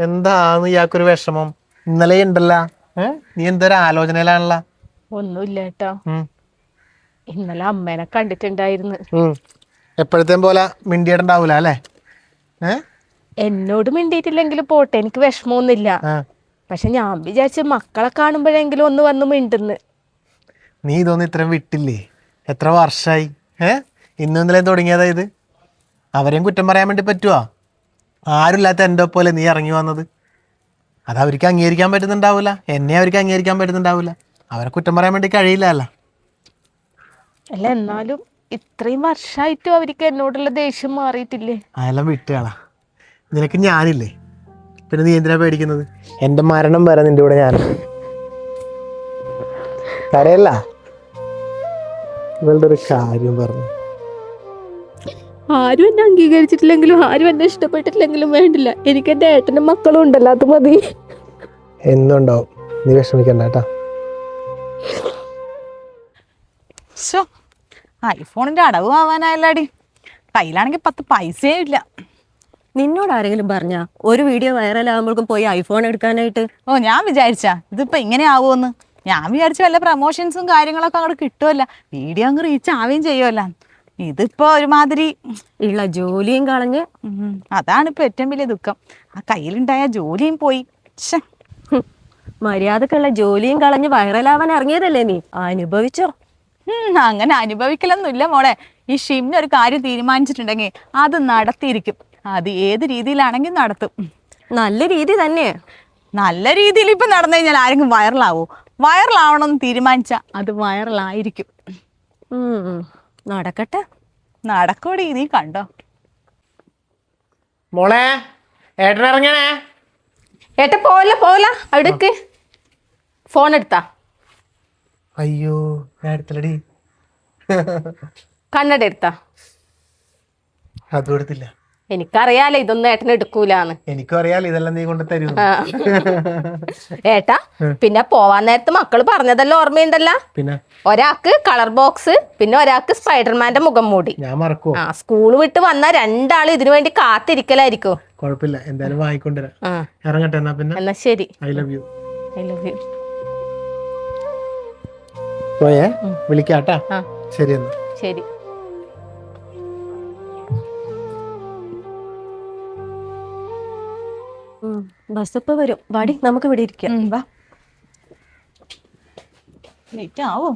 എന്താന്ന് ഇയാൾക്കൊരു വിഷമം? ഇന്നലെ ഉണ്ടല്ല, നീ എന്തൊരു ആലോചനയിലാണല്ല? ഒന്നുമില്ല ഏട്ടാ, ഇന്നലെ അമ്മേനെ കണ്ടിട്ടുണ്ടായിരുന്നു. എപ്പോഴത്തേം പോലെ മിണ്ടിയിട്ടുണ്ടാവൂല അല്ലേ? എന്നോട് മിണ്ടിയിട്ടില്ലെങ്കിലും പോട്ടെ, എനിക്ക് വിഷമമൊന്നുമില്ല. പക്ഷെ ഞാൻ വിചാരിച്ച മക്കളെ കാണുമ്പോഴെങ്കിലും ഒന്ന് വന്ന് മിണ്ടുന്ന്. നീ ഇതൊന്നും ഇത്രയും വിട്ടില്ലേ? എത്ര വർഷമായി? ഇന്നും ഇന്നലെ തുടങ്ങിയതാ ഇത്? അവരെയും കുറ്റം പറയാൻ വേണ്ടി പറ്റുവാ? ആരുമില്ലാത്ത എൻ്റെ പോലെ നീ ഇറങ്ങി വന്നത്. അത് അവർക്ക് അംഗീകരിക്കാൻ പറ്റുന്നുണ്ടാവില്ല, എന്നെ അവർക്ക് അംഗീകരിക്കാൻ പറ്റുന്നുണ്ടാവില്ല. അവരെ കുറ്റം പറയാൻ വേണ്ടി കഴിയില്ല. അല്ല, എന്നാലും ഇത്രയും വർഷമായിട്ടും അവർക്ക് എന്നോടുള്ള ദേഷ്യം മാറിയിട്ടില്ലേ? അതെല്ലാം വിട്ടുകളാ. നിനക്ക് ഞാനില്ലേ, പിന്നെ നീ എന്തിനാ പേടിക്കുന്നത്? എൻ്റെ മരണം വരെ നിൻ്റെ കൂടെ ഞാൻ. കരയല്ല, ഇവളുടെ ഒരു കാര്യം പറഞ്ഞു. ആരും എന്നെ അംഗീകരിച്ചിട്ടില്ലെങ്കിലും ആരും എന്നെ ഇഷ്ടപ്പെട്ടിട്ടില്ലെങ്കിലും വേണ്ടില്ല, എനിക്ക് എൻ്റെ ഏട്ടനും മക്കളും ഉണ്ടല്ലോ, അത് മതി. എന്നുണ്ടാവും, നീ വിഷമിക്കണ്ട കേട്ടാ. ഐഫോണിന്റെ അടവ് ആവാനായല്ലാടി, കയ്യിലാണെങ്കിൽ 10 പൈസയും ഇല്ല. നിന്നോട് ആരെങ്കിലും പറഞ്ഞാ ഒരു വീഡിയോ വൈറലാകുമ്പോഴേക്കും പോയി ഐഫോൺ എടുക്കാനായിട്ട്? ഞാൻ വിചാരിച്ചാ ഇതിപ്പോ ഇങ്ങനെ ആവുമെന്ന്. ഞാൻ വിചാരിച്ച വല്ല പ്രമോഷൻസും കാര്യങ്ങളൊക്കെ അങ്ങോട്ട് കിട്ടുമല്ല, വീഡിയോ അങ്ങ് റീച്ച് ആവുകയും ചെയ്യുമല്ല. ഇതിപ്പോ ഒരുമാതിരി ഉള്ള ജോലിയും കളഞ്ഞ്. അതാണ് ഇപ്പൊ ഏറ്റവും വലിയ ദുഃഖം. ആ കയ്യിലുണ്ടായ ജോലിയും പോയി. മര്യാദക്കുള്ള ജോലിയും കളഞ്ഞ് വൈറലാവാൻ ഇറങ്ങിയതല്ലേ നീ? അനുഭവിച്ചോ. അങ്ങനെ അനുഭവിക്കലൊന്നുമില്ല മോളെ. ഈ ഷിംന ഒരു കാര്യം തീരുമാനിച്ചിട്ടുണ്ടെങ്കിൽ അത് നടത്തിയിരിക്കും. അത് ഏത് രീതിയിലാണെങ്കിൽ നടത്തും. നല്ല രീതി തന്നെ. നല്ല രീതിയിൽ ഇപ്പൊ നടന്നു കഴിഞ്ഞാൽ ആരെങ്കിലും വൈറലാവോ? വൈറലാവണമെന്ന് തീരുമാനിച്ച അത് വൈറലായിരിക്കും. നടക്കട്ടെ, നടക്കൂടി, നീ കണ്ടോ. മോളെ, ഏട്ടൻ ഇറങ്ങണേ. ഏട്ടാ പോല അവിടേക്ക് ഫോൺ എടുത്താ? അയ്യോ, ഞാൻ എടുത്തില്ലടി. കണ്ണട എടുത്താ? അതും എടുത്തില്ല. എനിക്കറിയാലോ ഇതൊന്നും ഏട്ടന് എടുക്കൂലെന്ന്. എനിക്കും അറിയാലോ ഇതെല്ലാം നീ കൊണ്ട് തരൂ. ഏട്ടാ, പിന്നെ പോവാൻ നേരത്ത് മക്കള് പറഞ്ഞതല്ലോ ഓർമ്മയുണ്ടല്ലോ? പിന്നെ ഒരാൾക്ക് കളർ ബോക്സ്, പിന്നെ ഒരാൾക്ക് സ്പൈഡർമാന്റെ മുഖം മൂടി. ഞാൻ മറക്കോ? സ്കൂള് വിട്ട് വന്ന രണ്ടാളും ഇതിനു വേണ്ടി കാത്തിരിക്കലായിരിക്കും. കുഴപ്പമില്ല, എന്തായാലും വാങ്ങിക്കൊണ്ടുവരാം. ഇറങ്ങട്ടെ എന്നാ. പിന്നെ എന്നാ ശരി. I love you. I love you. പോയേ, വിളിക്കാട്ടാ. ശരി എന്നാ. ശരി. ബസ് ഇപ്പൊ വരും. വാടി, നമുക്ക് ഇവിടെ ഇരിക്കാം. ലേറ്റ് ആവോ?